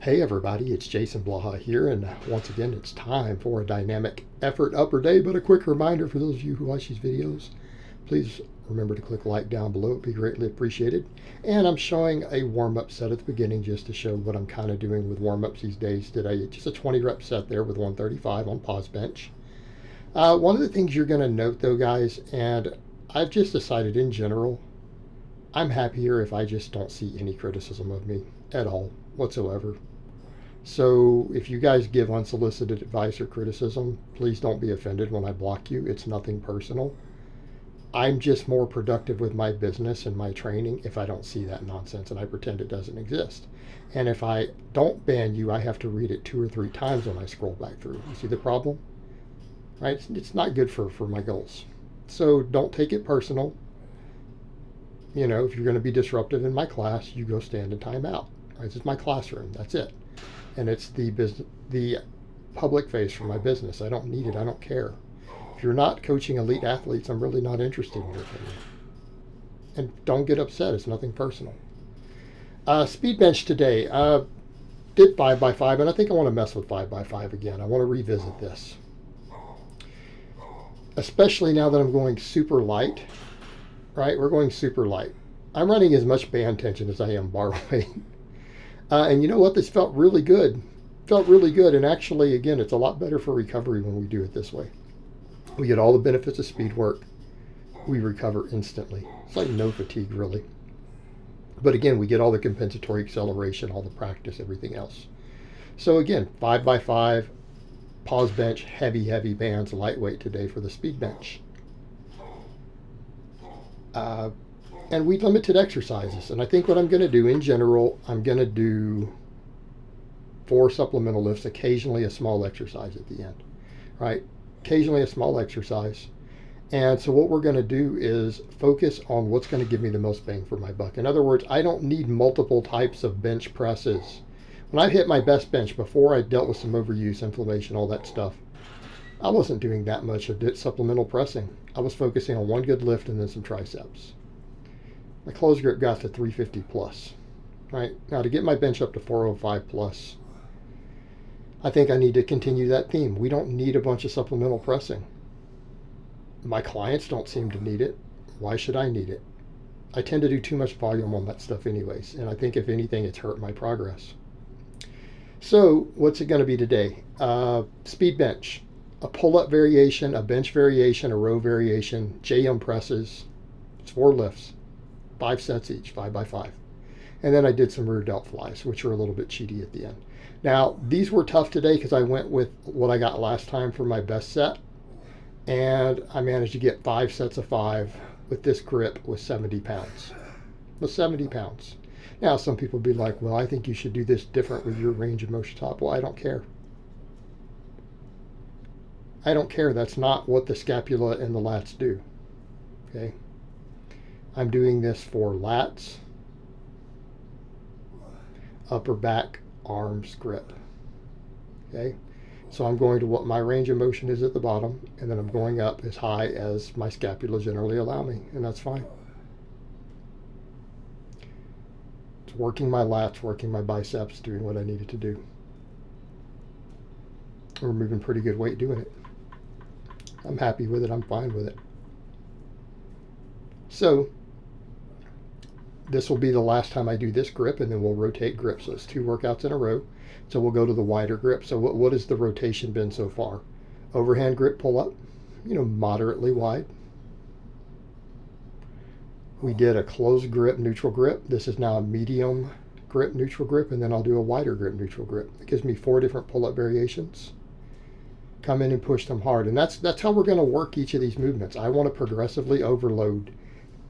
Hey everybody, it's Jason Blaha here, and once again it's time for a dynamic effort upper day, but a quick reminder for those of you who watch these videos, please remember to click like down below, it'd be greatly appreciated. And I'm showing a warm-up set at the beginning just to show what I'm kind of doing with warm-ups these days today. Just a 20 rep set there with 135 on pause bench. One of the things you're going to note though, guys, and I've just decided in general, I'm happier if I just don't see any criticism of me at all whatsoever. So if you guys give unsolicited advice or criticism, please don't be offended when I block you. It's nothing personal. I'm just more productive with my business and my training if I don't see that nonsense and I pretend it doesn't exist. And if I don't ban you, I have to read it 2 or 3 times when I scroll back through. You see the problem? Right? It's not good for my goals. So don't take it personal. You know, if you're going to be disruptive in my class, you go stand in timeout. Right? This is my classroom. That's it. And it's the public face for my business. I don't need it. I don't care. If you're not coaching elite athletes, I'm really not interested in your opinion. And don't get upset. It's nothing personal. Speed bench today. Did 5x5, and I think I want to mess with 5x5 again. I want to revisit this. Especially now that I'm going super light. Right? We're going super light. I'm running as much band tension as I am bar weight. And you know what? This felt really good. Felt really good. And actually, again, it's a lot better for recovery when we do it this way. We get all the benefits of speed work. We recover instantly. It's like no fatigue, really. But again, we get all the compensatory acceleration, all the practice, everything else. So again, 5x5, pause bench, heavy bands, lightweight today for the speed bench. And we limited exercises. And I think what I'm going to do in general, I'm going to do 4 supplemental lifts, occasionally a small exercise at the end, right? Occasionally a small exercise. And so what we're going to do is focus on what's going to give me the most bang for my buck. In other words, I don't need multiple types of bench presses. When I hit my best bench, before I dealt with some overuse, inflammation, all that stuff, I wasn't doing that much of supplemental pressing. I was focusing on one good lift and then some triceps. My close grip got to 350 plus. Right? Now to get my bench up to 405 plus, I think I need to continue that theme. We don't need a bunch of supplemental pressing. My clients don't seem to need it. Why should I need it? I tend to do too much volume on that stuff anyways, and I think if anything, it's hurt my progress. So what's it going to be today? Speed bench, a pull-up variation, a bench variation, a row variation, JM presses. It's 4 lifts. 5 sets each, 5x5. And then I did some rear delt flies, which are a little bit cheaty at the end. Now, these were tough today because I went with what I got last time for my best set. And I managed to get 5 sets of 5 with this grip with 70 pounds. With 70 pounds. Now, some people be like, well, I think you should do this different with your range of motion top. Well, I don't care. I don't care. That's not what the scapula and the lats do. Okay? I'm doing this for lats, upper back, arms, grip. Okay? So I'm going to what my range of motion is at the bottom, and then I'm going up as high as my scapula generally allow me, and that's fine. It's working my lats, working my biceps, doing what I needed to do. We're moving pretty good weight doing it. I'm happy with it. I'm fine with it. So this will be the last time I do this grip, and then we'll rotate grip. So it's 2 workouts in a row. So we'll go to the wider grip. So what has the rotation been so far? Overhand grip pull up, moderately wide. We did a closed grip, neutral grip. This is now a medium grip, neutral grip, and then I'll do a wider grip, neutral grip. It gives me 4 different pull-up variations. Come in and push them hard. And that's how we're going to work each of these movements. I want to progressively overload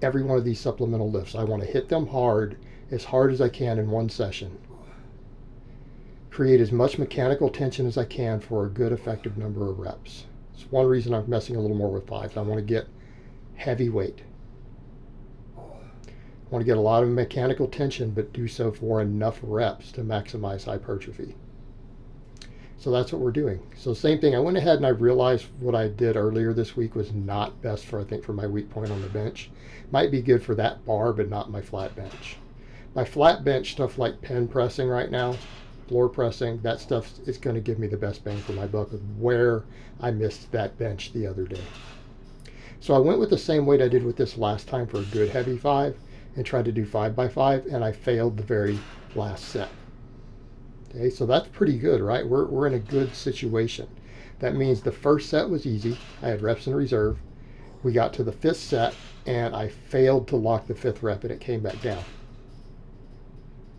every one of these supplemental lifts. I want to hit them hard as I can in one session. Create as much mechanical tension as I can for a good effective number of reps. It's one reason I'm messing a little more with 5s. I want to get heavy weight. I want to get a lot of mechanical tension, but do so for enough reps to maximize hypertrophy. So that's what we're doing. So same thing, I went ahead and I realized what I did earlier this week was not best for, I think, for my weak point on the bench. Might be good for that bar, but not my flat bench. My flat bench stuff like pen pressing right now, floor pressing, that stuff is going to give me the best bang for my buck of where I missed that bench the other day. So I went with the same weight I did with this last time for a good heavy 5 and tried to do 5x5, and I failed the very last set. Okay, so that's pretty good, right? We're in a good situation. That means the first set was easy. I had reps in reserve. We got to the 5th set, and I failed to lock the 5th rep, and it came back down,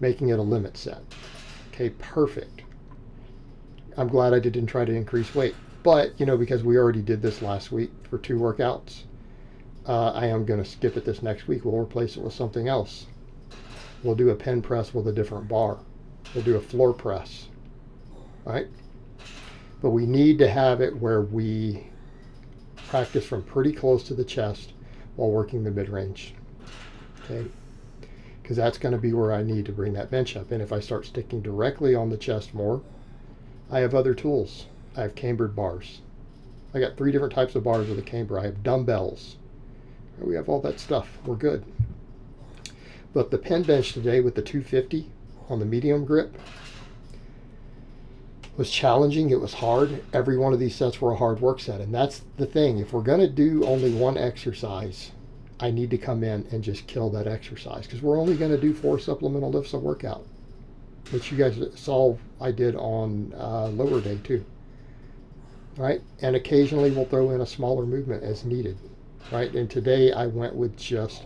making it a limit set. Okay, perfect. I'm glad I didn't try to increase weight. But, you know, because we already did this last week for 2 workouts, I am going to skip it this next week. We'll replace it with something else. We'll do a pen press with a different bar. We'll do a floor press, right? But we need to have it where we practice from pretty close to the chest while working the mid-range, okay? Because that's going to be where I need to bring that bench up. And if I start sticking directly on the chest more, I have other tools. I have cambered bars. I got 3 different types of bars with a camber. I have dumbbells. We have all that stuff. We're good. But the pen bench today with the 250 on the medium grip was challenging. It was hard. Every one of these sets were a hard work set. And that's the thing. If we're going to do only one exercise, I need to come in and just kill that exercise, because we're only going to do 4 supplemental lifts a workout, which you guys saw I did on lower day too. Right? And occasionally we'll throw in a smaller movement as needed. Right? And today I went with just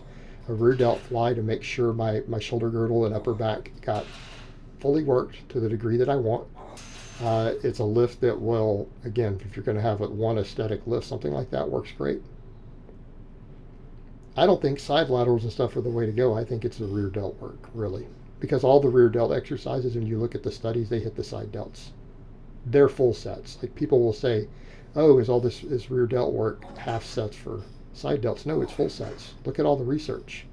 a rear delt fly to make sure my shoulder girdle and upper back got fully worked to the degree that I want. It's a lift that will, again, if you're going to have one aesthetic lift, something like that works great. I don't think side laterals and stuff are the way to go. I think it's the rear delt work, really. Because all the rear delt exercises, when you look at the studies, they hit the side delts. They're full sets. Like, people will say, oh, is all this rear delt work half sets for side delts? No, it's full sets. Look at all the research.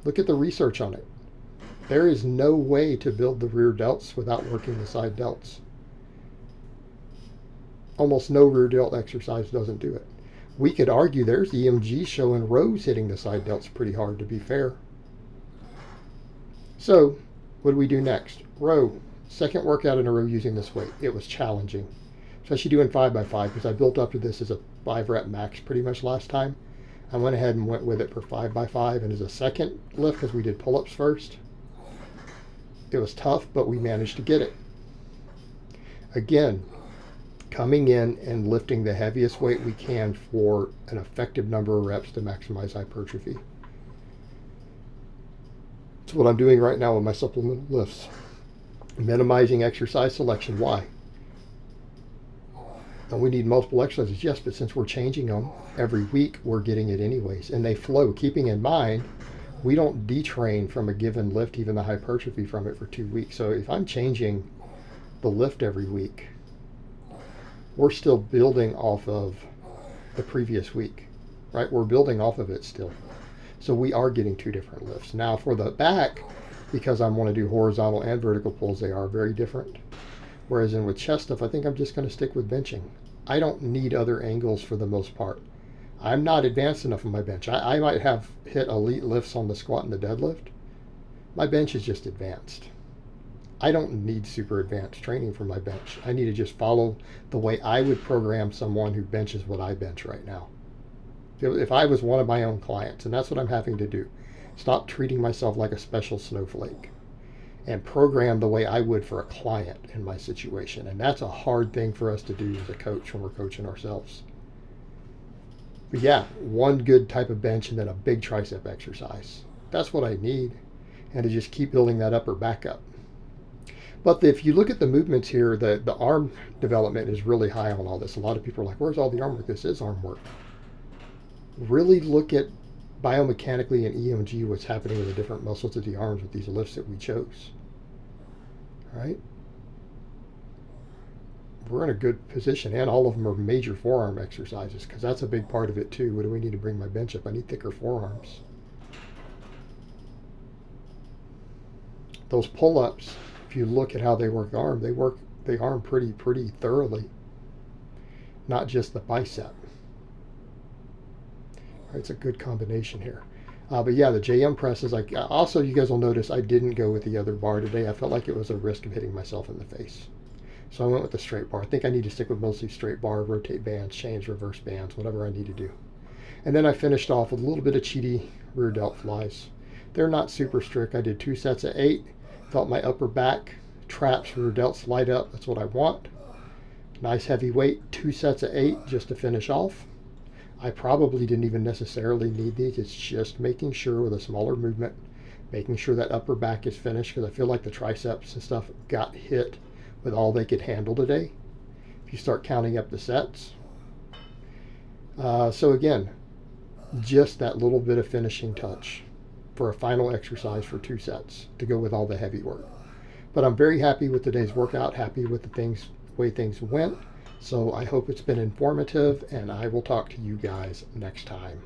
Look at the research on it. There is no way to build the rear delts without working the side delts. Almost no rear delt exercise doesn't do it. We could argue there's EMG showing rows hitting the side delts pretty hard, to be fair. So, what do we do next? Row. Second workout in a row using this weight. It was challenging, especially doing 5x5, because I built up to this as a 5 rep max pretty much last time. I went ahead and went with it for 5x5, and as a second lift, because we did pull-ups first, it was tough, but we managed to get it. Again, coming in and lifting the heaviest weight we can for an effective number of reps to maximize hypertrophy. That's what I'm doing right now with my supplemental lifts. Minimizing exercise selection. Why? And we need multiple exercises, yes, but since we're changing them every week, we're getting it anyways, and they flow. Keeping in mind, we don't detrain from a given lift, even the hypertrophy from it, for 2 weeks. So if I'm changing the lift every week, we're still building off of the previous week, right? We're building off of it still. So we are getting 2 different lifts. Now for the back, because I want to do horizontal and vertical pulls, they are very different. Whereas with chest stuff, I think I'm just going to stick with benching. I don't need other angles for the most part. I'm not advanced enough on my bench. I might have hit elite lifts on the squat and the deadlift. My bench is just advanced. I don't need super advanced training for my bench. I need to just follow the way I would program someone who benches what I bench right now. If I was one of my own clients, and that's what I'm having to do. Stop treating myself like a special snowflake and program the way I would for a client in my situation. And that's a hard thing for us to do as a coach when we're coaching ourselves. But yeah, one good type of bench and then a big tricep exercise. That's what I need. And to just keep building that upper back up. But if you look at the movements here, the arm development is really high on all this. A lot of people are like, where's all the arm work? This is arm work. Really look at biomechanically and EMG what's happening with the different muscles of the arms with these lifts that we chose. All right? We're in a good position, and all of them are major forearm exercises, because that's a big part of it too. What do we need to bring my bench up? I need thicker forearms. Those pull-ups, if you look at how they work arm, they arm pretty thoroughly, not just the bicep. It's a good combination here. But yeah, the JM presses. Also, you guys will notice I didn't go with the other bar today. I felt like it was a risk of hitting myself in the face. So I went with the straight bar. I think I need to stick with mostly straight bar, rotate bands, chains, reverse bands, whatever I need to do. And then I finished off with a little bit of cheaty rear delt flies. They're not super strict. I did 2 sets of 8. Felt my upper back traps rear delt slide up. That's what I want. Nice heavy weight, 2 sets of 8 just to finish off. I probably didn't even necessarily need these. It's just making sure with a smaller movement, making sure that upper back is finished, because I feel like the triceps and stuff got hit with all they could handle today. If you start counting up the sets. So again, just that little bit of finishing touch for a final exercise for 2 sets to go with all the heavy work. But I'm very happy with today's workout, happy with the way things went. So I hope it's been informative, and I will talk to you guys next time.